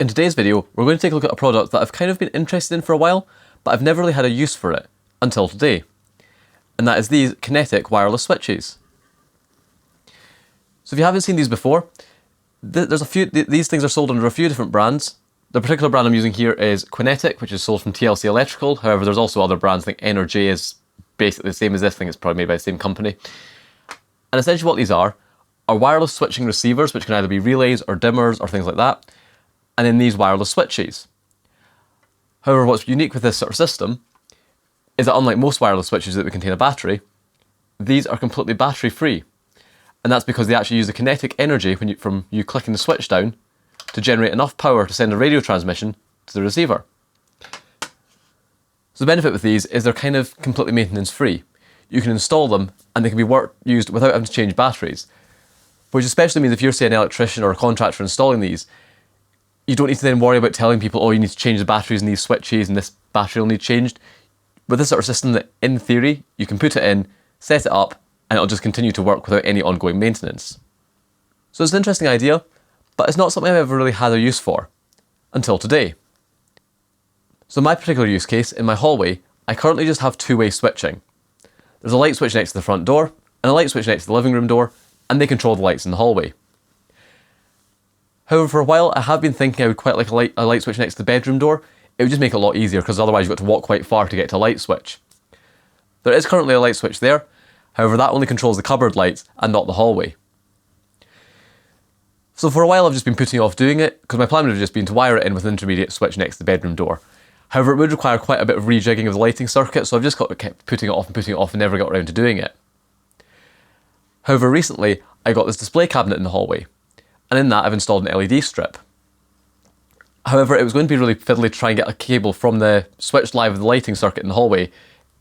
In today's video, we're going to take a look at a product that I've kind of been interested in for a while, but I've never really had a use for it until today. And that is these Quinetic Wireless Switches. So if you haven't seen these before, these things are sold under a few different brands. The particular brand I'm using here is Quinetic, which is sold from TLC Electrical. However, there's also other brands. I think Energy is basically the same as this thing. It's probably made by the same company. And essentially what these are wireless switching receivers, which can either be relays or dimmers or things like that. And then these wireless switches. However, what's unique with this sort of system is that unlike most wireless switches that would contain a battery, these are completely battery free. And that's because they actually use the kinetic energy from you clicking the switch down to generate enough power to send a radio transmission to the receiver. So the benefit with these is they're kind of completely maintenance free. You can install them and they can be used without having to change batteries. Which especially means if you're, say, an electrician or a contractor installing these, you don't need to then worry about telling people, oh, you need to change the batteries in these switches and this battery will need changed. With this sort of system that, in theory, you can put it in, set it up, and it'll just continue to work without any ongoing maintenance. So it's an interesting idea, but it's not something I've ever really had a use for, until today. So in my particular use case, in my hallway, I currently just have two-way switching. There's a light switch next to the front door, and a light switch next to the living room door, and they control the lights in the hallway. However, for a while, I have been thinking I would quite like a light switch next to the bedroom door. It would just make it a lot easier, because otherwise you've got to walk quite far to get to a light switch. There is currently a light switch there, however that only controls the cupboard lights and not the hallway. So for a while I've just been putting off doing it, because my plan would have just been to wire it in with an intermediate switch next to the bedroom door. However, it would require quite a bit of rejigging of the lighting circuit, so I've just kept putting it off and never got around to doing it. However, recently I got this display cabinet in the hallway, and in that I've installed an LED strip. However, it was going to be really fiddly to try and get a cable from the switched live of the lighting circuit in the hallway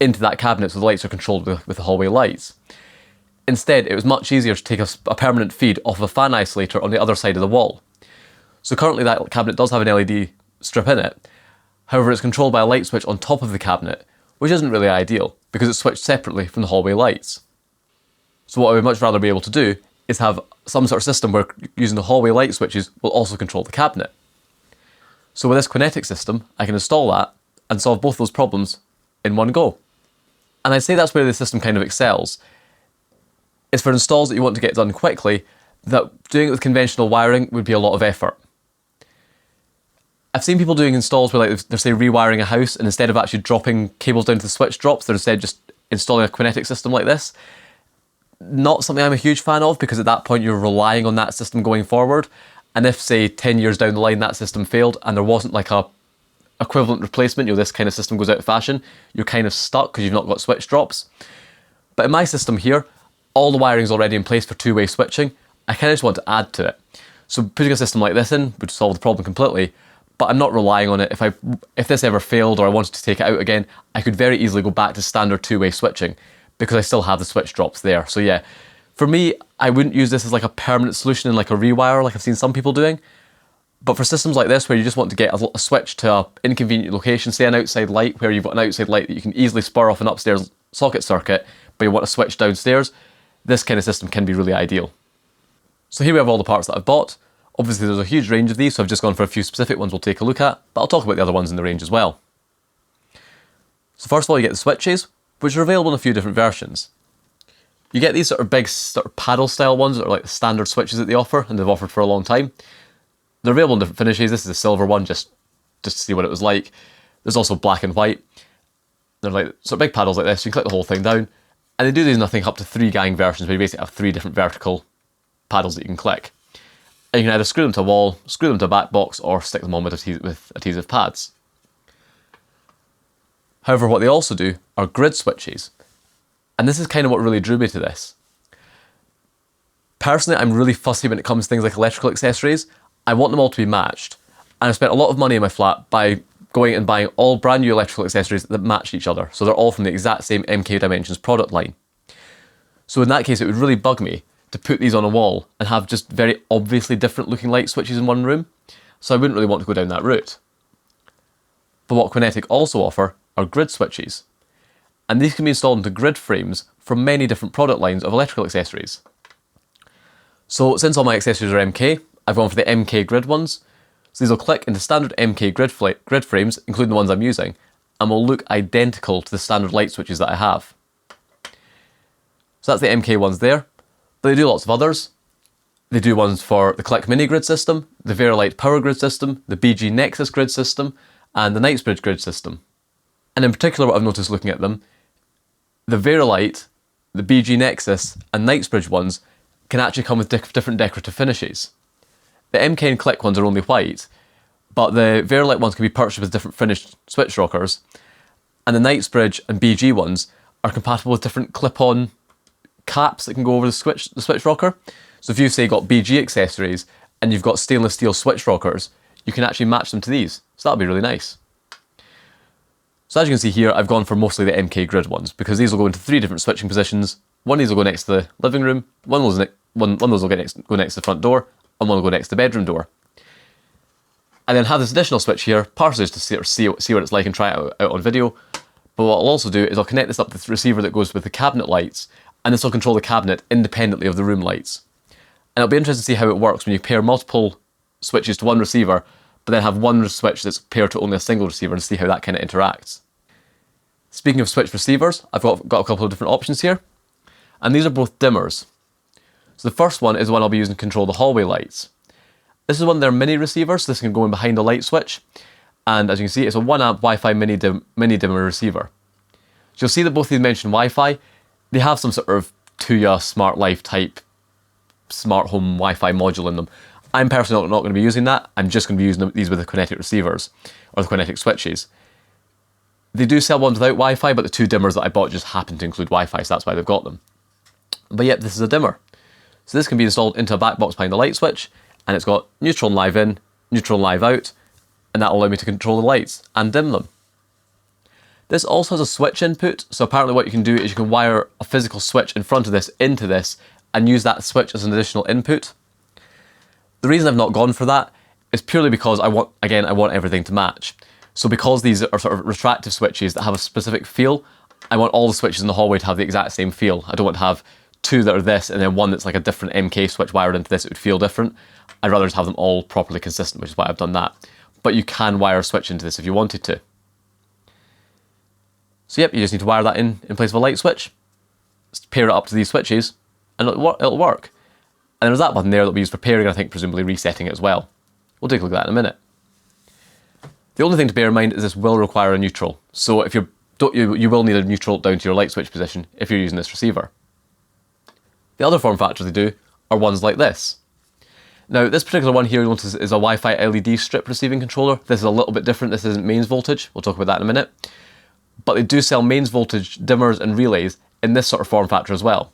into that cabinet so the lights are controlled with the hallway lights. Instead, it was much easier to take a permanent feed off of a fan isolator on the other side of the wall. So currently that cabinet does have an LED strip in it, however it's controlled by a light switch on top of the cabinet, which isn't really ideal because it's switched separately from the hallway lights. So what I would much rather be able to do is have some sort of system where using the hallway light switches will also control the cabinet. So with this Quinetic system, I can install that and solve both those problems in one go. And I'd say that's where the system kind of excels. It's for installs that you want to get done quickly, that doing it with conventional wiring would be a lot of effort. I've seen people doing installs where they're say rewiring a house, and instead of actually dropping cables down to the switch drops, they're instead just installing a Quinetic system like this. Not something I'm a huge fan of, because at that point you're relying on that system going forward. And if, say, 10 years down the line that system failed and there wasn't like a equivalent replacement, this kind of system goes out of fashion, you're kind of stuck because you've not got switch drops. But in my system here, all the wiring's already in place for two-way switching. I kind of just want to add to it. So putting a system like this in would solve the problem completely, but I'm not relying on it. If this ever failed or I wanted to take it out again, I could very easily go back to standard two-way switching because I still have the switch drops there. So yeah, for me, I wouldn't use this as like a permanent solution in like a rewire like I've seen some people doing. But for systems like this where you just want to get a switch to an inconvenient location, say an outside light where you've got an outside light that you can easily spur off an upstairs socket circuit, but you want to switch downstairs, this kind of system can be really ideal. So here we have all the parts that I've bought. Obviously there's a huge range of these, so I've just gone for a few specific ones we'll take a look at, but I'll talk about the other ones in the range as well. So first of all, you get the switches, which are available in a few different versions. You get these sort of big paddle style ones that are like the standard switches that they offer, and they've offered for a long time. They're available in different finishes. This is a silver one, just to see what it was like. There's also black and white. They're like sort of big paddles like this. You can click the whole thing down, and they do these in I think up to 3 gang versions, where you basically have 3 different vertical paddles that you can click. And you can either screw them to a wall, screw them to a back box, or stick them on with adhesive pads. However, what they also do are grid switches. And this is kind of what really drew me to this. Personally, I'm really fussy when it comes to things like electrical accessories. I want them all to be matched. And I've spent a lot of money in my flat by going and buying all brand new electrical accessories that match each other. So they're all from the exact same MK Dimensions product line. So in that case, it would really bug me to put these on a wall and have just very obviously different looking light switches in one room. So I wouldn't really want to go down that route. But what Quinetic also offer are grid switches. And these can be installed into grid frames from many different product lines of electrical accessories. So since all my accessories are MK, I've gone for the MK grid ones. So these will click into standard MK grid frames, including the ones I'm using, and will look identical to the standard light switches that I have. So that's the MK ones there, but they do lots of others. They do ones for the Click Mini grid system, the Verilight Power grid system, the BG Nexus grid system, and the Knightsbridge grid system. And in particular, what I've noticed looking at them, the Verilight, the BG Nexus, and Knightsbridge ones can actually come with different decorative finishes. The MK and Click ones are only white, but the Verilight ones can be purchased with different finished switch rockers, and the Knightsbridge and BG ones are compatible with different clip-on caps that can go over the switch rocker. So if you've, say, got BG accessories and you've got stainless steel switch rockers, you can actually match them to these. So that'll be really nice. So as you can see here, I've gone for mostly the MK grid ones because these will go into 3 different switching positions. One of these will go next to the living room, one of those will go next to the front door, and one will go next to the bedroom door. And then have this additional switch here, partially just to see what it's like and try it out on video. But what I'll also do is I'll connect this up to the receiver that goes with the cabinet lights, and this will control the cabinet independently of the room lights. And it'll be interesting to see how it works when you pair multiple switches to one receiver, but then have one switch that's paired to only a single receiver, and see how that kind of interacts. Speaking of switch receivers, I've got a couple of different options here, and these are both dimmers. So the first one is the one I'll be using to control the hallway lights. This is one of their mini receivers, so this can go in behind a light switch, and as you can see, it's a 1 amp Wi-Fi mini dimmer receiver. So you'll see that both these mention Wi-Fi. They have some sort of Tuya Smart Life type smart home Wi-Fi module in them. I'm personally not going to be using that. I'm just going to be using these with the Quinetic receivers, or the Quinetic switches. They do sell ones without Wi-Fi, but the 2 dimmers that I bought just happen to include Wi-Fi, so that's why they've got them. But yep, this is a dimmer. So this can be installed into a back box behind the light switch, and it's got neutral and live in, neutral and live out, and that will allow me to control the lights and dim them. This also has a switch input, so apparently what you can do is you can wire a physical switch in front of this into this, and use that switch as an additional input. The reason I've not gone for that is purely because I want everything to match. So because these are sort of retractive switches that have a specific feel, I want all the switches in the hallway to have the exact same feel. I don't want to have 2 that are this and then one that's like a different MK switch wired into this. It would feel different. I'd rather just have them all properly consistent, which is why I've done that. But you can wire a switch into this if you wanted to. So yep, you just need to wire that in place of a light switch, pair it up to these switches, and it'll work. And there's that button there that'll be used for pairing, and I think presumably resetting it as well. We'll take a look at that in a minute. The only thing to bear in mind is this will require a neutral. So if you will need a neutral down to your light switch position if you're using this receiver. The other form factors they do are ones like this. Now this particular one here you'll notice is a Wi-Fi LED strip receiving controller. This is a little bit different. This isn't mains voltage. We'll talk about that in a minute. But they do sell mains voltage dimmers and relays in this sort of form factor as well.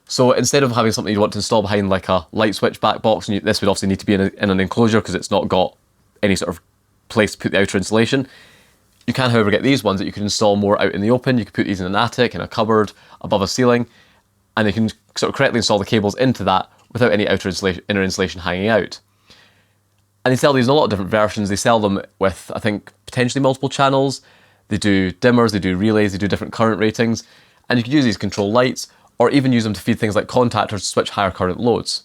So instead of having something you want to install behind like a light switch back box, and this would obviously need to be in an enclosure because it's not got any sort of place to put the outer insulation. You can, however, get these ones that you can install more out in the open. You can put these in an attic, in a cupboard, above a ceiling, and you can sort of correctly install the cables into that without any inner insulation hanging out. And they sell these in a lot of different versions. They sell them with, I think, potentially multiple channels. They do dimmers, they do relays, they do different current ratings, and you can use these to control lights, or even use them to feed things like contactors to switch higher current loads.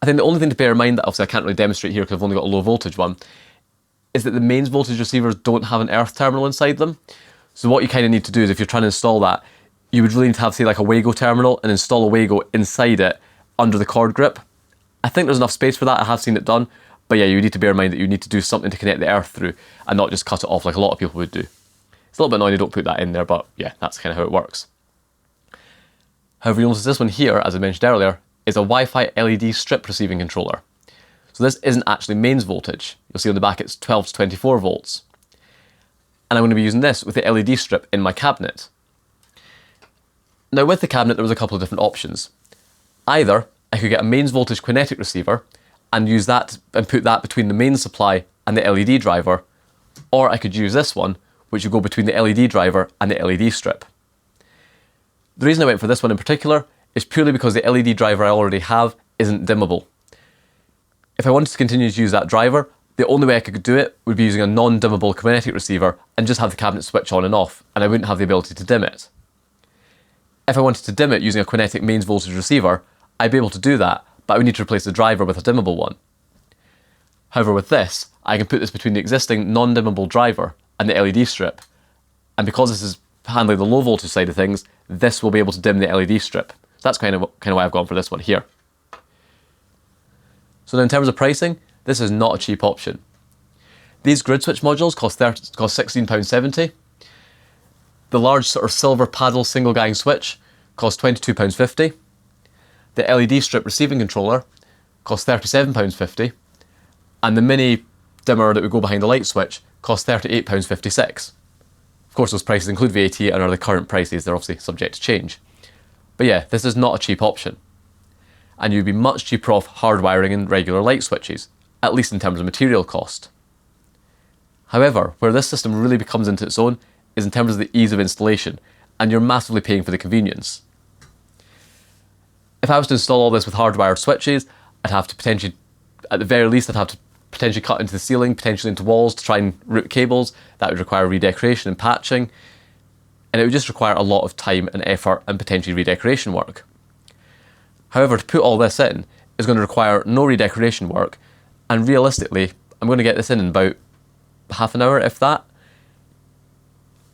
I think the only thing to bear in mind that obviously I can't really demonstrate here because I've only got a low voltage one, is that the mains voltage receivers don't have an earth terminal inside them. So what you kind of need to do is if you're trying to install that, you would really need to have, say, like a Wago terminal and install a Wago inside it under the cord grip. I think there's enough space for that, I have seen it done, but yeah, you need to bear in mind that you need to do something to connect the earth through and not just cut it off like a lot of people would do. It's a little bit annoying they don't put that in there, but yeah, that's kind of how it works. However, you'll notice this one here, as I mentioned earlier, is a Wi-Fi LED strip receiving controller. So this isn't actually mains voltage. You'll see on the back it's 12 to 24 volts. And I'm going to be using this with the LED strip in my cabinet. Now with the cabinet there was a couple of different options. Either I could get a mains voltage Quinetic receiver and use that and put that between the main supply and the LED driver, or I could use this one, which would go between the LED driver and the LED strip. The reason I went for this one in particular is purely because the LED driver I already have isn't dimmable. If I wanted to continue to use that driver, the only way I could do it would be using a non-dimmable Quinetic receiver and just have the cabinet switch on and off, and I wouldn't have the ability to dim it. If I wanted to dim it using a Quinetic mains voltage receiver, I'd be able to do that, but I would need to replace the driver with a dimmable one. However, with this, I can put this between the existing non-dimmable driver and the LED strip. And because this is handling the low voltage side of things, this will be able to dim the LED strip. So that's kind of why I've gone for this one here. So now in terms of pricing, this is not a cheap option. These grid switch modules cost £16.70. The large sort of silver paddle single gang switch costs £22.50. The LED strip receiving controller costs £37.50. And the mini dimmer that would go behind the light switch costs £38.56. Of course, those prices include VAT and are the current prices. They're obviously subject to change. But yeah, this is not a cheap option. And you'd be much cheaper off hardwiring in regular light switches, at least in terms of material cost. However, where this system really becomes into its own is in terms of the ease of installation, and you're massively paying for the convenience. If I was to install all this with hardwired switches, I'd have to potentially, at the very least, I'd have to potentially cut into the ceiling, potentially into walls to try and route cables. That would require redecoration and patching, and it would just require a lot of time and effort and potentially redecoration work. However, to put all this in is going to require no redecoration work, and realistically, I'm going to get this in about half an hour, if that.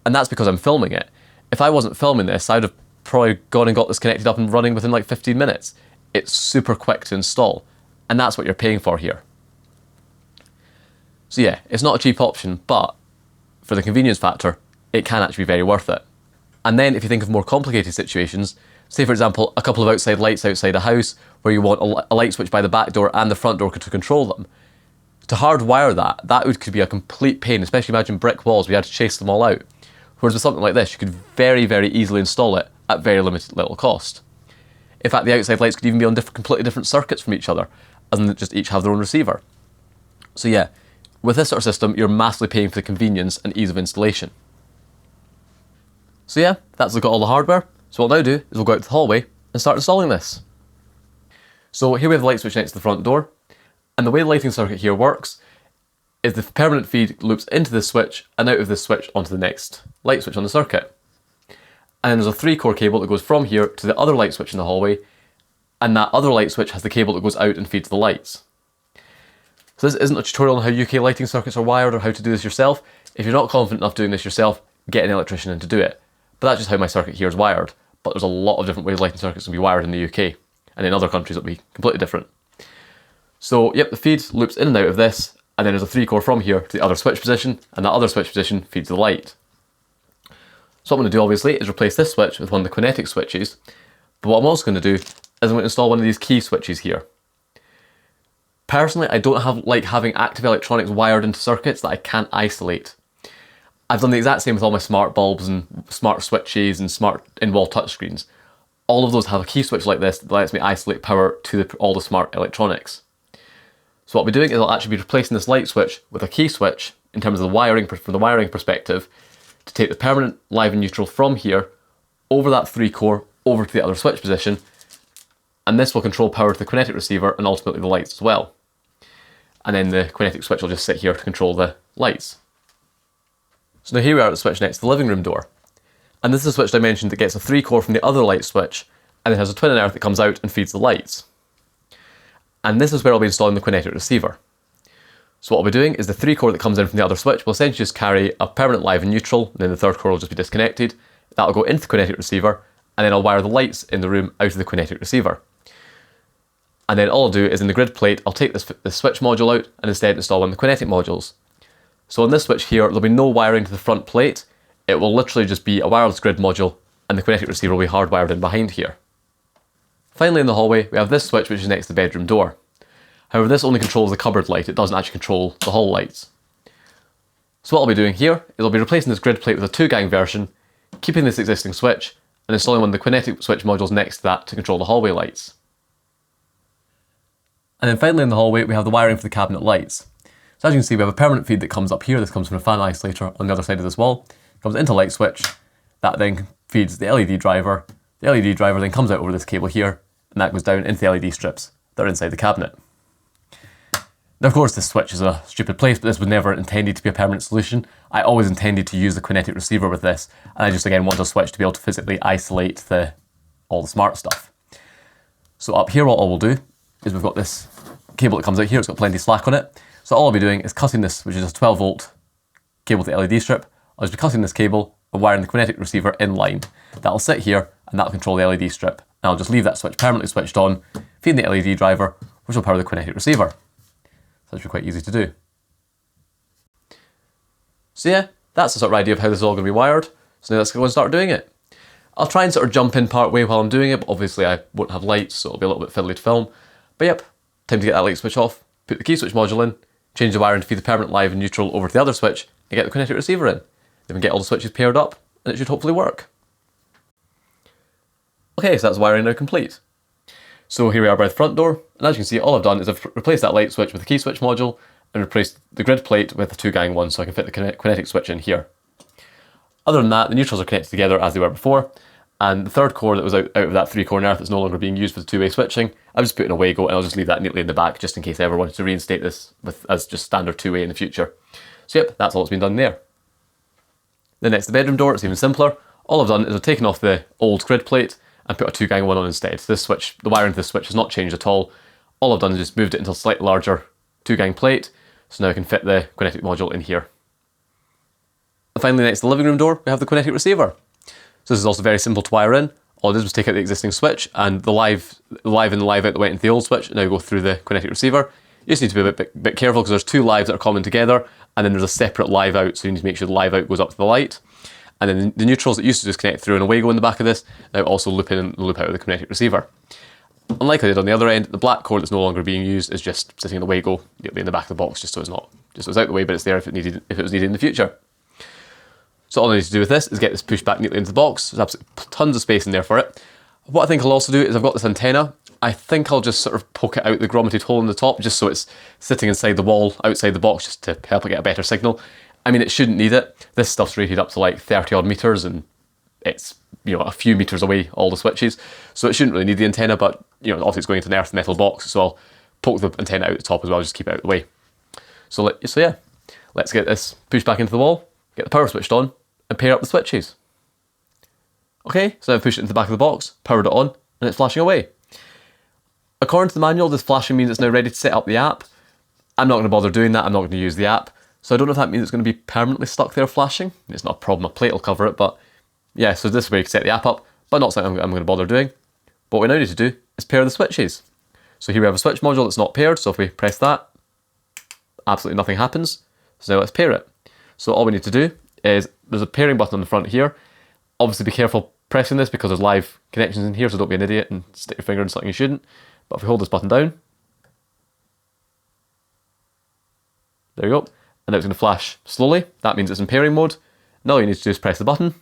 And that's because I'm filming it. If I wasn't filming this, I'd have probably gone and got this connected up and running within like 15 minutes. It's super quick to install, and that's what you're paying for here. So yeah, it's not a cheap option, but for the convenience factor, it can actually be very worth it. And then if you think of more complicated situations, say for example, a couple of outside lights outside a house where you want a light switch by the back door and the front door to control them, to hardwire that could be a complete pain, especially imagine brick walls, we had to chase them all out. Whereas with something like this, you could very, very easily install it at very limited little cost. In fact, the outside lights could even be on completely different circuits from each other, as in just each have their own receiver. So yeah, with this sort of system, you're massively paying for the convenience and ease of installation. So yeah, that's look at all the hardware. So what we'll now do is we'll go out to the hallway and start installing this. So here we have the light switch next to the front door, and the way the lighting circuit here works is the permanent feed loops into this switch and out of this switch onto the next light switch on the circuit. And then there's a 3-core cable that goes from here to the other light switch in the hallway, and that other light switch has the cable that goes out and feeds the lights. So this isn't a tutorial on how UK lighting circuits are wired or how to do this yourself. If you're not confident enough doing this yourself, get an electrician in to do it. But that's just how my circuit here is wired. But there's a lot of different ways lighting circuits can be wired in the UK, and in other countries it'll be completely different. So yep, the feed loops in and out of this, and then there's a 3-core from here to the other switch position, and that other switch position feeds the light. So what I'm going to do obviously is replace this switch with one of the Quinetic switches, but what I'm also going to do is I'm going to install one of these key switches here. Personally, I don't like having active electronics wired into circuits that I can't isolate. I've done the exact same with all my smart bulbs and smart switches and smart in-wall touchscreens. All of those have a key switch like this that lets me isolate power to all the smart electronics. So what I'll be doing is I'll actually be replacing this light switch with a key switch in terms of the wiring, from the wiring perspective, to take the permanent live and neutral from here over that 3-core over to the other switch position, and this will control power to the Quinetic receiver and ultimately the lights as well. And then the Quinetic switch will just sit here to control the lights. So now here we are at the switch next to the living room door. And this is a switch I mentioned that gets a 3-core from the other light switch, and it has a twin and earth that comes out and feeds the lights. And this is where I'll be installing the Quinetic receiver. So what I'll be doing is the 3-core that comes in from the other switch will essentially just carry a permanent live and neutral, and then the 3rd core will just be disconnected. That'll go into the Quinetic receiver, and then I'll wire the lights in the room out of the Quinetic receiver. And then all I'll do is in the grid plate, I'll take this switch module out and instead install one of the Quinetic modules. So on this switch here, there'll be no wiring to the front plate. It will literally just be a wireless grid module, and the Quinetic receiver will be hardwired in behind here. Finally in the hallway, we have this switch which is next to the bedroom door. However, this only controls the cupboard light, it doesn't actually control the hall lights. So what I'll be doing here is I'll be replacing this grid plate with a 2-gang version, keeping this existing switch, and installing one of the Quinetic switch modules next to that to control the hallway lights. And then finally in the hallway, we have the wiring for the cabinet lights. So as you can see, we have a permanent feed that comes up here. This comes from a fan isolator on the other side of this wall. It comes into light switch. That then feeds the LED driver. The LED driver then comes out over this cable here, and that goes down into the LED strips that are inside the cabinet. Now, of course, this switch is a stupid place, but this was never intended to be a permanent solution. I always intended to use the Quinetic receiver with this, and I just again want a switch to be able to physically isolate all the smart stuff. So up here, what we'll do is we've got this cable that comes out here. It's got plenty of slack on it. So all I'll be doing is cutting this, which is a 12 volt cable to the LED strip. I'll just be cutting this cable and wiring the Quinetic receiver in line. That'll sit here and that'll control the LED strip. And I'll just leave that switch permanently switched on, feeding the LED driver, which will power the Quinetic receiver. So that should be quite easy to do. So yeah, that's the sort of idea of how this is all going to be wired. So now let's go and start doing it. I'll try and sort of jump in part way while I'm doing it, but obviously I won't have lights, so it'll be a little bit fiddly to film. But yep, time to get that light switch off, put the key switch module in, change the wiring to feed the permanent live and neutral over to the other switch, and get the Quinetic receiver in. Then we get all the switches paired up, and it should hopefully work. Okay, so that's wiring now complete. So here we are by the front door, and as you can see, all I've done is I've replaced that light switch with the key switch module, and replaced the grid plate with a 2-gang one so I can fit the Quinetic switch in here. Other than that, the neutrals are connected together as they were before, and the third core that was out of that 3-core earth that's no longer being used for the 2-way switching, I've just put in a Wago, and I'll just leave that neatly in the back just in case I ever wanted to reinstate this as just standard 2-way in the future. So yep, that's all that's been done there. Then next to the bedroom door, it's even simpler. All I've done is I've taken off the old grid plate and put a 2-gang one on instead. So this switch, the wiring to this switch has not changed at all. All I've done is just moved it into a slightly larger 2-gang plate, so now I can fit the Quinetic module in here. And finally, next to the living room door, we have the Quinetic receiver. So this is also very simple to wire in. All I did was take out the existing switch, and the live in and the live out that went into the old switch now go through the Quinetic receiver. You just need to be a bit careful because there's 2 lives that are common together, and then there's a separate live out, so you need to make sure the live out goes up to the light. And then the neutrals that used to just connect through an Wago in the back of this now also loop in and loop out of the Quinetic receiver. Unlike I did on the other end, the black cord that's no longer being used is just sitting in the Wago in the back of the box, just so it's out the way, but it's there if it was needed in the future. So all I need to do with this is get this pushed back neatly into the box. There's absolutely tons of space in there for it. What I think I'll also do is I've got this antenna. I think I'll just sort of poke it out the grommeted hole in the top just so it's sitting inside the wall, outside the box, just to help it get a better signal. I mean, it shouldn't need it. This stuff's rated up to like 30 odd meters and it's, a few meters away, all the switches. So it shouldn't really need the antenna, but, obviously it's going into an earth metal box, so I'll poke the antenna out the top as well, just keep it out of the way. So yeah, let's get this pushed back into the wall, get the power switched on, and pair up the switches. Okay, so I've pushed it into the back of the box, powered it on, and it's flashing away. According to the manual, this flashing means it's now ready to set up the app. I'm not going to bother doing that, I'm not going to use the app. So I don't know if that means it's going to be permanently stuck there flashing. It's not a problem, a plate will cover it, but yeah, so this way you can set the app up, but not something I'm going to bother doing. What we now need to do is pair the switches. So here we have a switch module that's not paired, so if we press that, absolutely nothing happens. So now let's pair it. So all we need to do is, there's a pairing button on the front here. Obviously be careful pressing this because there's live connections in here, so don't be an idiot and stick your finger in something you shouldn't. But if we hold this button down, there you go. And now it's going to flash slowly. That means it's in pairing mode. Now all you need to do is press the button.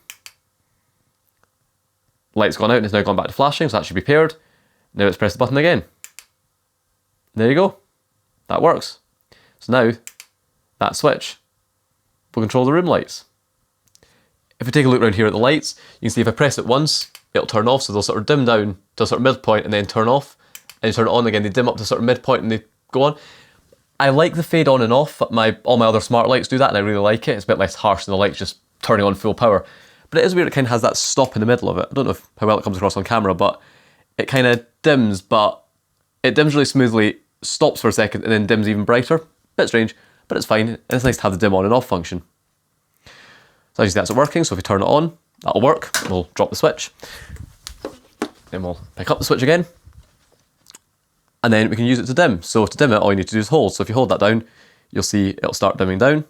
Light's gone out and it's now gone back to flashing, so that should be paired. Now let's press the button again. There you go. That works. So now, that switch will control the room lights. If we take a look around here at the lights, you can see if I press it once, it'll turn off, so they'll sort of dim down to a sort of midpoint and then turn off. And you turn it on again, they dim up to sort of midpoint and they go on. I like the fade on and off, all my other smart lights do that and I really like it. It's a bit less harsh than the lights just turning on full power. But it is weird, it kind of has that stop in the middle of it. I don't know how well it comes across on camera, but it kind of dims, but it dims really smoothly, stops for a second and then dims even brighter. Bit strange, but it's fine. And it's nice to have the dim on and off function. So as you see, that's working, so if we turn it on, that'll work. We'll drop the switch. Then we'll pick up the switch again. And then we can use it to dim. So to dim it, all you need to do is hold. So if you hold that down, you'll see it'll start dimming down.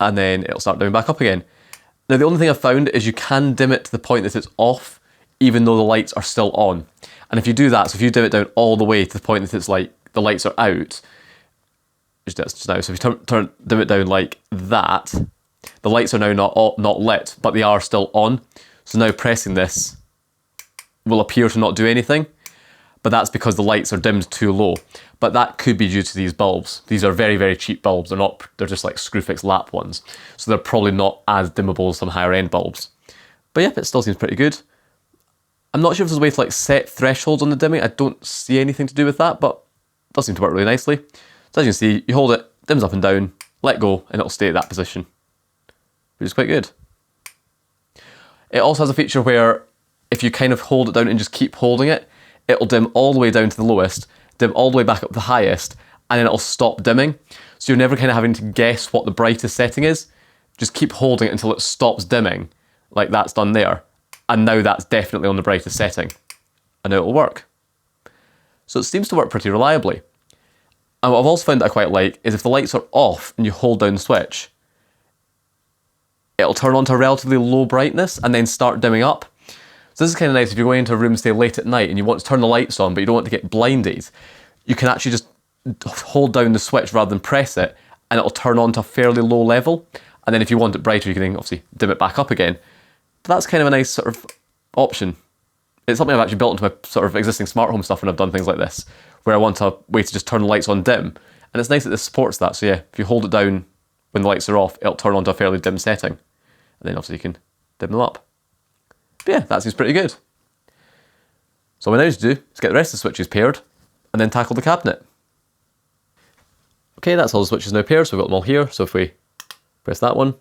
And then it'll start dimming back up again. Now the only thing I've found is you can dim it to the point that it's off, even though the lights are still on. And if you do that, so if you dim it down all the way to the point that it's like the lights are out, just now, so if you dim it down like that, the lights are now not lit, but they are still on. So now pressing this will appear to not do anything, but that's because the lights are dimmed too low. But that could be due to these bulbs. These are very, very cheap bulbs. They're just like Screwfix lap ones. So they're probably not as dimmable as some higher end bulbs. But yeah, it still seems pretty good. I'm not sure if there's a way to like set thresholds on the dimming. I don't see anything to do with that, but it does seem to work really nicely. So as you can see, you hold it, dims up and down, let go, and it'll stay at that position, which is quite good. It also has a feature where if you kind of hold it down and just keep holding it, it'll dim all the way down to the lowest, dim all the way back up to the highest, and then it'll stop dimming. So you're never kind of having to guess what the brightest setting is. Just keep holding it until it stops dimming, like that's done there. And now that's definitely on the brightest setting. And now it'll work. So it seems to work pretty reliably. And what I've also found that I quite like is if the lights are off and you hold down the switch, it'll turn on to a relatively low brightness and then start dimming up. So this is kind of nice if you're going into a room, say, late at night and you want to turn the lights on but you don't want to get blinded. You can actually just hold down the switch rather than press it, and it'll turn on to a fairly low level. And then if you want it brighter, you can then obviously dim it back up again. But that's kind of a nice sort of option. It's something I've actually built into my sort of existing smart home stuff when I've done things like this, where I want a way to just turn the lights on dim. And it's nice that this supports that. So yeah, if you hold it down when the lights are off, it'll turn on to a fairly dim setting. And then obviously you can dim them up. But yeah, that seems pretty good. So all we now need to do is get the rest of the switches paired and then tackle the cabinet. Okay, that's all the switches now paired, so we've got them all here. So if we press that one,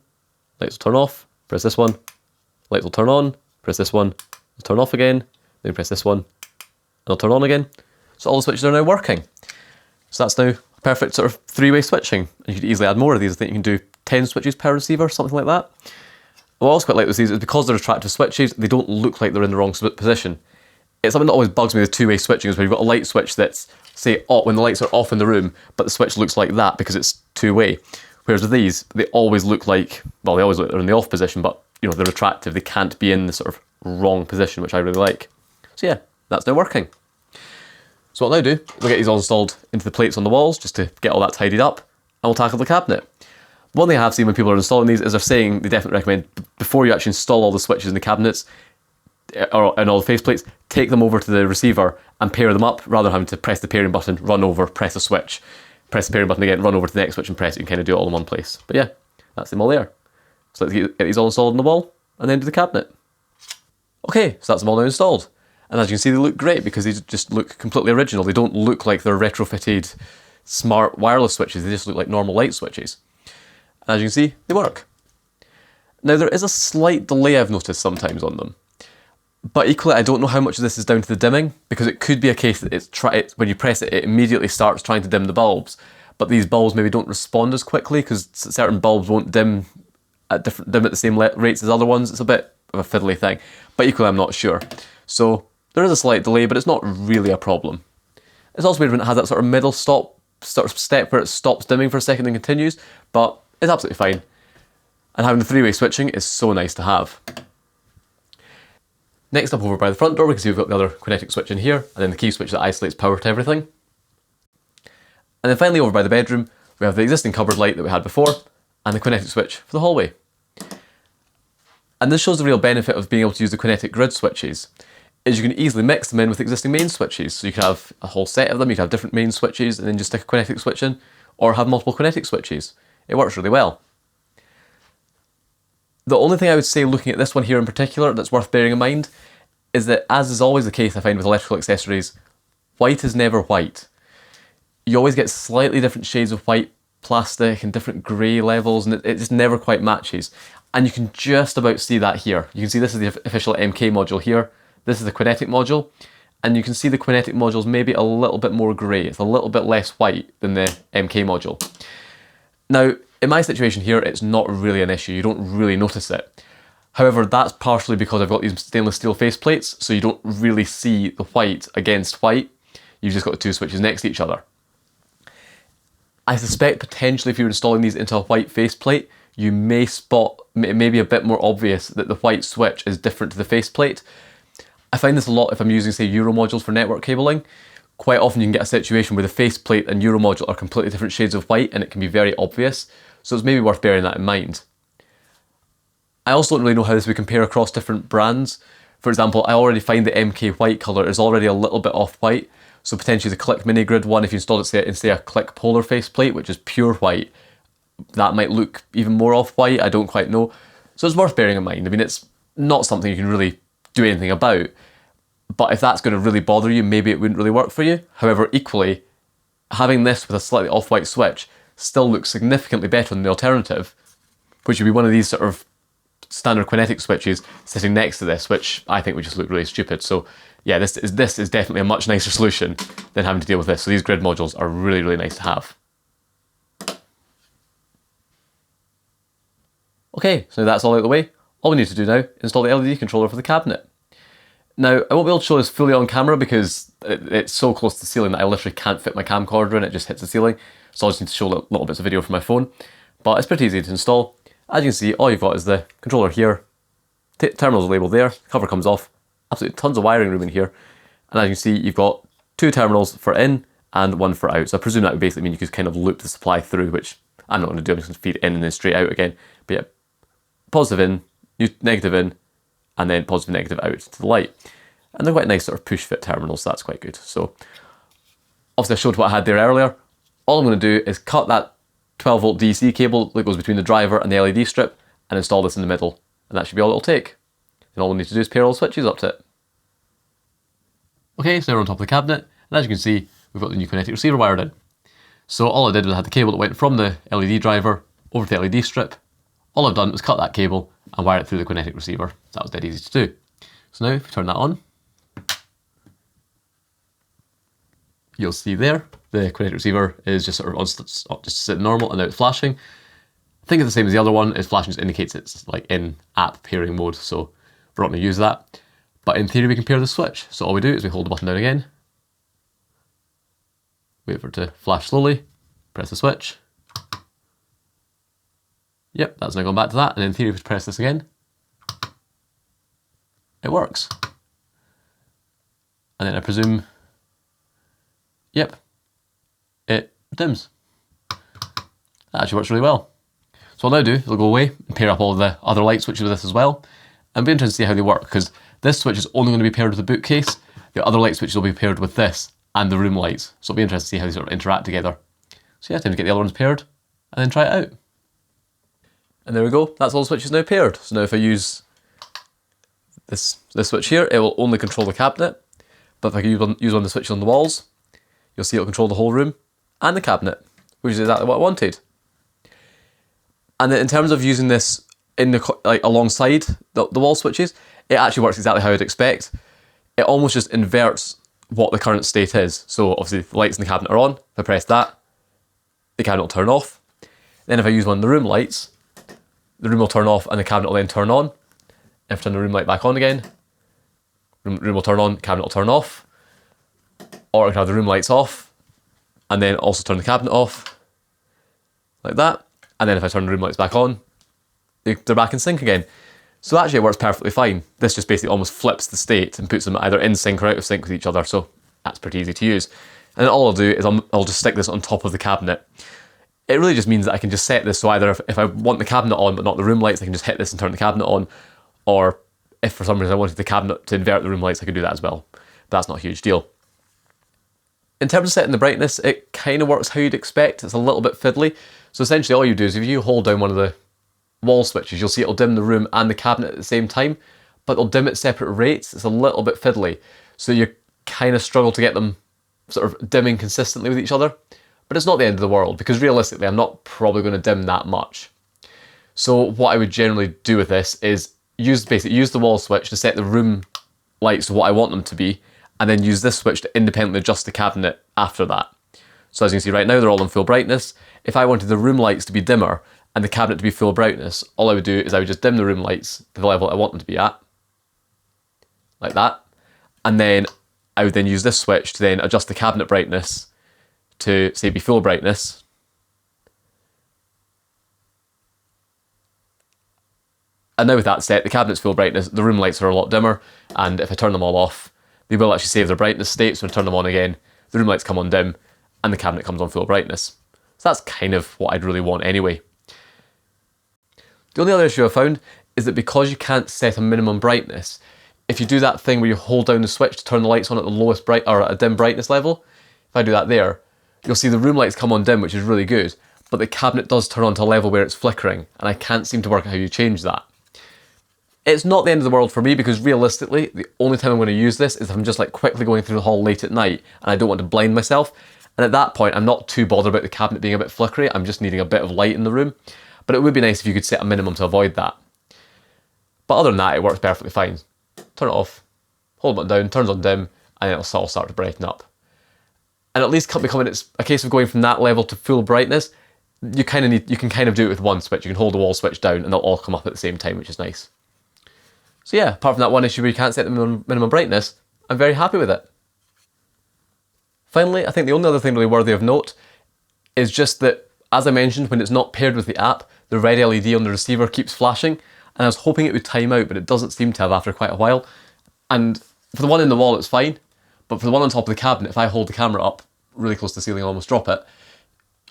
lights will turn off. Press this one, lights will turn on. Press this one, it'll turn off again. Then press this one, and it'll turn on again. So all the switches are now working. So that's now a perfect sort of three-way switching. And you could easily add more of these. I think you can do 10 switches per receiver, something like that. What I also quite like with these is because they're attractive switches, they don't look like they're in the wrong position. It's something that always bugs me with two-way switching is when you've got a light switch that's, say, when the lights are off in the room, but the switch looks like that because it's two-way. Whereas with these, they always look like, well, they always look like they're in the off position, but you know, they're attractive. They can't be in the sort of wrong position, which I really like. So yeah, that's now working. So what I'll now do, we'll get these all installed into the plates on the walls just to get all that tidied up, and we'll tackle the cabinet. One thing I have seen when people are installing these is they're saying they definitely recommend, before you actually install all the switches in the cabinets, and all the faceplates, take them over to the receiver and pair them up, rather than having to press the pairing button, run over, press a switch, press the pairing button again, run over to the next switch and press it. You can kind of do it all in one place. But yeah, that's them all there. So let's get these all installed on the wall and then do the cabinet. Okay, so that's them all now installed. And as you can see, they look great because these just look completely original. They don't look like they're retrofitted smart wireless switches. They just look like normal light switches. And as you can see, they work. Now there is a slight delay I've noticed sometimes on them. But equally, I don't know how much of this is down to the dimming, because it could be a case that when you press it, it immediately starts trying to dim the bulbs. But these bulbs maybe don't respond as quickly because certain bulbs won't dim at the same rates as other ones. It's a bit of a fiddly thing. But equally, I'm not sure. So there is a slight delay, but it's not really a problem. It's also weird when it has that sort of middle step where it stops dimming for a second and continues, but it's absolutely fine. And having the three-way switching is so nice to have. Next up over by the front door, we can see we've got the other Quinetic switch in here, and then the key switch that isolates power to everything. And then finally over by the bedroom, we have the existing cupboard light that we had before, and the Quinetic switch for the hallway. And this shows the real benefit of being able to use the Quinetic grid switches, is you can easily mix them in with existing main switches. So you can have a whole set of them, you can have different main switches and then just stick a Quinetic switch in, or have multiple Quinetic switches. It works really well. The only thing I would say looking at this one here in particular that's worth bearing in mind is that, as is always the case I find with electrical accessories, white is never white. You always get slightly different shades of white plastic and different grey levels, and it just never quite matches. And you can just about see that here. You can see this is the official MK module here. This is the Quinetic module, and you can see the Quinetic module's maybe a little bit more grey. It's a little bit less white than the MK module. Now, in my situation here, it's not really an issue. You don't really notice it. However, that's partially because I've got these stainless steel faceplates, so you don't really see the white against white. You've just got the two switches next to each other. I suspect potentially if you're installing these into a white faceplate, you may spot, it may be a bit more obvious that the white switch is different to the faceplate. I find this a lot if I'm using, say, Euro modules for network cabling. Quite often you can get a situation where the faceplate and Euro module are completely different shades of white, and it can be very obvious. So it's maybe worth bearing that in mind. I also don't really know how this would compare across different brands. For example, I already find the MK white colour is already a little bit off-white, so potentially the Click Mini Grid one, if you installed it in, say, a Click Polar faceplate, which is pure white, that might look even more off-white, I don't quite know. So it's worth bearing in mind. I mean, it's not something you can really do anything about, but if that's going to really bother you, maybe it wouldn't really work for you. However, equally, having this with a slightly off-white switch still looks significantly better than the alternative, which would be one of these sort of standard Quinetic switches sitting next to this, which I think would just look really stupid. So yeah, this is definitely a much nicer solution than having to deal with this. So these grid modules are really, really nice to have. Okay, so that's all out of the way. All we need to do now is install the LED controller for the cabinet. Now, I won't be able to show this fully on camera because it's so close to the ceiling that I literally can't fit my camcorder in, it just hits the ceiling. So I'll just need to show little bits of video from my phone. But it's pretty easy to install. As you can see, all you've got is the controller here. Terminals are labelled there, cover comes off. Absolutely tons of wiring room in here. And as you can see, you've got 2 terminals for in and 1 for out. So I presume that would basically mean you could kind of loop the supply through, which I'm not going to do. I'm just going to feed in and then straight out again. But yeah, positive in, negative in, and then positive negative out to the light. And they're quite nice sort of push fit terminals, so that's quite good. So obviously I showed what I had there earlier. All I'm going to do is cut that 12 volt DC cable that goes between the driver and the LED strip and install this in the middle. And that should be all it'll take. And all we need to do is pair all the switches up to it. Okay, so now we're on top of the cabinet, and as you can see, we've got the new Quinetic receiver wired in. So all I did was I had the cable that went from the LED driver over to the LED strip. All I've done was cut that cable and wire it through the Quinetic receiver. So that was dead easy to do. So now if we turn that on, you'll see there, the Quinetic receiver is just sort of just sitting normal and now it's flashing. I think it's the same as the other one, it's flashing just indicates it's like in app pairing mode, so we're not going to use that. But in theory we can pair the switch. So all we do is we hold the button down again, wait for it to flash slowly, press the switch. Yep, that's now gone back to that, and in theory if we press this again, it works. And then I presume, yep, it dims. That actually works really well. So what I'll now do is I'll go away and pair up all the other light switches with this as well. And be interested to see how they work, because this switch is only going to be paired with the bookcase. The other light switches will be paired with this and the room lights. So it'll be interesting to see how they sort of interact together. So yeah, time to get the other ones paired and then try it out. And there we go, that's all the switches now paired. So now if I use this switch here, it will only control the cabinet. But if I use one of the switches on the walls, you'll see it'll control the whole room and the cabinet, which is exactly what I wanted. And then in terms of using this in alongside the wall switches, it actually works exactly how I'd expect. It almost just inverts what the current state is. So obviously the lights in the cabinet are on. If I press that, the cabinet will turn off. Then if I use one of the room lights, the room will turn off and the cabinet will then turn on. If I turn the room light back on again, room will turn on, cabinet will turn off. Or I can have the room lights off and then also turn the cabinet off, like that. And then if I turn the room lights back on, they're back in sync again. So actually it works perfectly fine. This just basically almost flips the state and puts them either in sync or out of sync with each other. So that's pretty easy to use. And then all I'll do is I'll just stick this on top of the cabinet. It really just means that I can just set this so either if I want the cabinet on but not the room lights, I can just hit this and turn the cabinet on. Or if for some reason I wanted the cabinet to invert the room lights, I could do that as well. But that's not a huge deal. In terms of setting the brightness, it kind of works how you'd expect. It's a little bit fiddly. So essentially all you do is if you hold down one of the wall switches, you'll see it'll dim the room and the cabinet at the same time, but it'll dim at separate rates. It's a little bit fiddly. So you kind of struggle to get them sort of dimming consistently with each other. But it's not the end of the world, because realistically I'm not probably going to dim that much. So what I would generally do with this is use the wall switch to set the room lights to what I want them to be, and then use this switch to independently adjust the cabinet after that. So as you can see right now, they're all on full brightness. If I wanted the room lights to be dimmer and the cabinet to be full brightness, all I would do is I would just dim the room lights to the level I want them to be at, like that. And then I would then use this switch to then adjust the cabinet brightness to, say, be full brightness. And now with that set, the cabinet's full brightness, the room lights are a lot dimmer, and if I turn them all off, they will actually save their brightness state, so when I turn them on again, the room lights come on dim, and the cabinet comes on full brightness. So that's kind of what I'd really want anyway. The only other issue I found is that because you can't set a minimum brightness, if you do that thing where you hold down the switch to turn the lights on at the lowest or at a dim brightness level, if I do that there, you'll see the room lights come on dim, which is really good, but the cabinet does turn on to a level where it's flickering, and I can't seem to work out how you change that. It's not the end of the world for me, because realistically, the only time I'm going to use this is if I'm just like quickly going through the hall late at night and I don't want to blind myself. And at that point, I'm not too bothered about the cabinet being a bit flickery, I'm just needing a bit of light in the room. But it would be nice if you could set a minimum to avoid that. But other than that, it works perfectly fine. Turn it off, hold the button down, turns on dim, and it'll all start to brighten up. And at least becoming it's a case of going from that level to full brightness, you can kind of do it with one switch. You can hold the wall switch down and they'll all come up at the same time, which is nice. So yeah, apart from that one issue where you can't set the minimum brightness, I'm very happy with it. Finally, I think the only other thing really worthy of note is just that, as I mentioned, when it's not paired with the app, the red LED on the receiver keeps flashing, and I was hoping it would time out, but it doesn't seem to have after quite a while. And for the one in the wall, it's fine, but for the one on top of the cabinet, if I hold the camera up really close to the ceiling and almost drop it,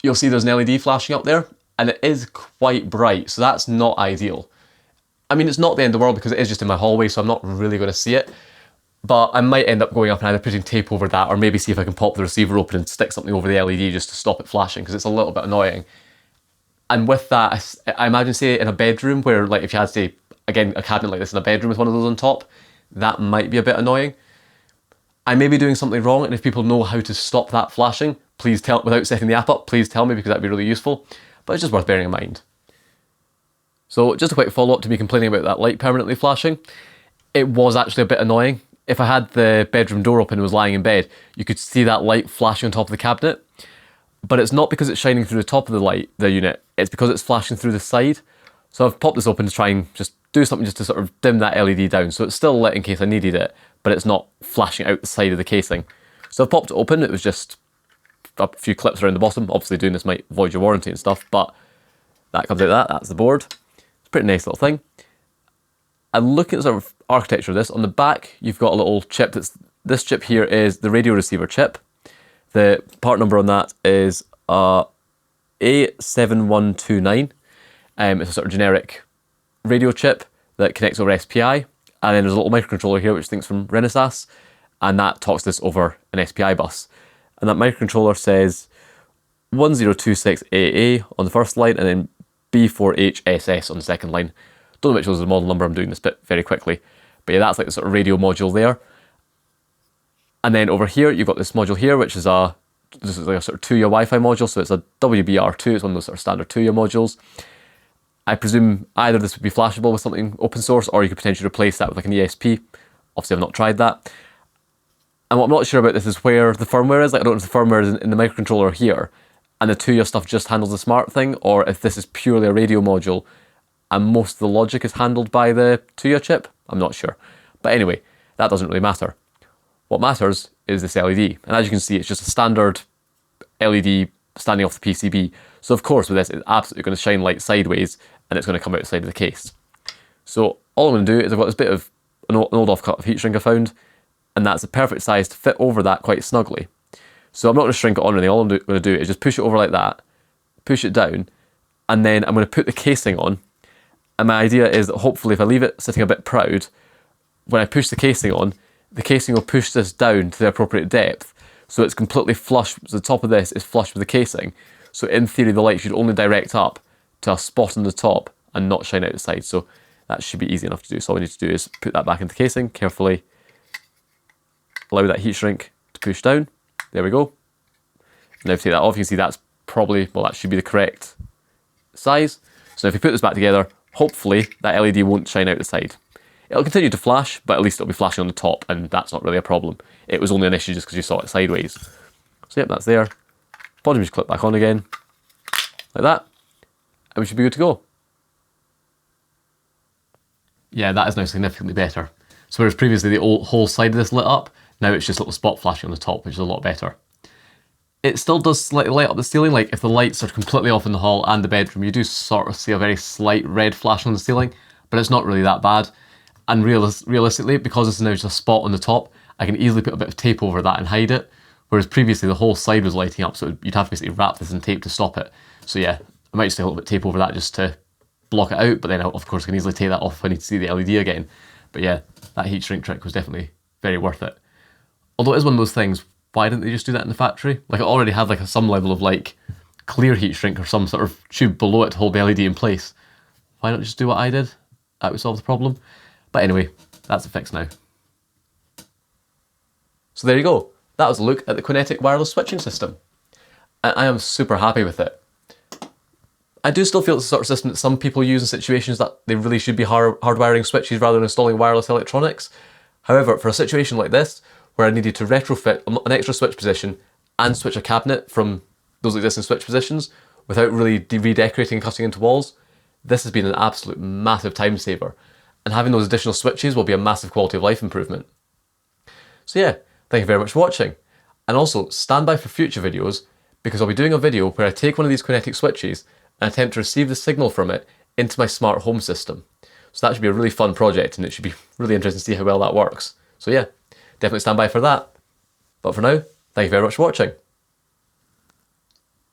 you'll see there's an LED flashing up there, and it is quite bright, so that's not ideal. I mean, it's not the end of the world because it is just in my hallway, so I'm not really going to see it, but I might end up going up and either putting tape over that or maybe see if I can pop the receiver open and stick something over the LED just to stop it flashing, because it's a little bit annoying. And with that, I imagine, say, in a bedroom where, like, if you had, say, again, a cabinet like this in a bedroom with one of those on top, that might be a bit annoying. I may be doing something wrong, and if people know how to stop that flashing, please tell, without setting the app up, please tell me, because that'd be really useful. But it's just worth bearing in mind. So just a quick follow-up to me complaining about that light permanently flashing. It was actually a bit annoying. If I had the bedroom door open and was lying in bed, you could see that light flashing on top of the cabinet. But it's not because it's shining through the top of the unit, it's because it's flashing through the side. So I've popped this open to try and just do something just to sort of dim that LED down. So it's still lit in case I needed it, but it's not flashing out the side of the casing. So I've popped it open. It was just a few clips around the bottom. Obviously doing this might void your warranty and stuff, but that comes out that's the board. It's a pretty nice little thing. And looking at sort of architecture of this, on the back you've got a little chip. This chip here is the radio receiver chip. The part number on that is A7129. It's a sort of generic radio chip that connects over SPI, and then there's a little microcontroller here which thinks from Renesas, and that talks this over an SPI bus. And that microcontroller says 1026AA on the first line and then B4HSS on the second line. Don't know which was the model number, I'm doing this bit very quickly. But yeah, that's like the sort of radio module there. And then over here, you've got this module here, which is this is like a sort of 2-year Wi-Fi module, so it's a WBR2, it's one of those sort of standard 2-year modules. I presume either this would be flashable with something open source, or you could potentially replace that with like an ESP. Obviously, I've not tried that. And what I'm not sure about this is where the firmware is. Like, I don't know if the firmware is in the microcontroller here, and the 2-year stuff just handles the smart thing, or if this is purely a radio module, and most of the logic is handled by the 2-year chip. I'm not sure. But anyway, that doesn't really matter. What matters is this LED. And as you can see, it's just a standard LED standing off the PCB. So of course with this, it's absolutely going to shine light sideways and it's going to come out the side of the case. So all I'm going to do is I've got this bit of an old offcut of heat shrink I found, and that's the perfect size to fit over that quite snugly. So I'm not going to shrink it on or anything. All I'm going to do is just push it over like that, push it down, and then I'm going to put the casing on. And my idea is that hopefully if I leave it sitting a bit proud, when I push the casing on, the casing will push this down to the appropriate depth, so it's completely flush. So the top of this is flush with the casing. So in theory, the light should only direct up to a spot on the top and not shine out the side. So that should be easy enough to do. So all we need to do is put that back into the casing, carefully allow that heat shrink to push down. There we go. Now if you take that off, you can see that's probably, well, that should be the correct size. So if you put this back together, hopefully that LED won't shine out the side. It'll continue to flash, but at least it'll be flashing on the top, and that's not really a problem. It was only an issue just because you saw it sideways. So yep, that's there. Bottom just clip back on again, like that, and we should be good to go. Yeah, that is now significantly better. So whereas previously the whole side of this lit up, now it's just a little spot flashing on the top, which is a lot better. It still does slightly light up the ceiling. Like if the lights are completely off in the hall and the bedroom, you do sort of see a very slight red flash on the ceiling, but it's not really that bad. And realistically, because this is now just a spot on the top, I can easily put a bit of tape over that and hide it. Whereas previously the whole side was lighting up, so you'd have to basically wrap this in tape to stop it. So yeah, I might just take a little bit of tape over that just to block it out, but then of course I can easily take that off if I need to see the LED again. But yeah, that heat shrink trick was definitely very worth it. Although it is one of those things, why didn't they just do that in the factory? Like it already had like some level of like clear heat shrink or some sort of tube below it to hold the LED in place. Why not just do what I did? That would solve the problem. But anyway, that's a fix now. So there you go. That was a look at the Quinetic Wireless Switching system. And I am super happy with it. I do still feel it's the sort of system that some people use in situations that they really should be hardwiring switches rather than installing wireless electronics. However, for a situation like this, where I needed to retrofit an extra switch position and switch a cabinet from those existing switch positions without really redecorating and cutting into walls, this has been an absolute massive time saver. And having those additional switches will be a massive quality of life improvement. So yeah, thank you very much for watching. And also, stand by for future videos, because I'll be doing a video where I take one of these Quinetic switches and attempt to receive the signal from it into my smart home system. So that should be a really fun project, and it should be really interesting to see how well that works. So yeah, definitely stand by for that. But for now, thank you very much for watching.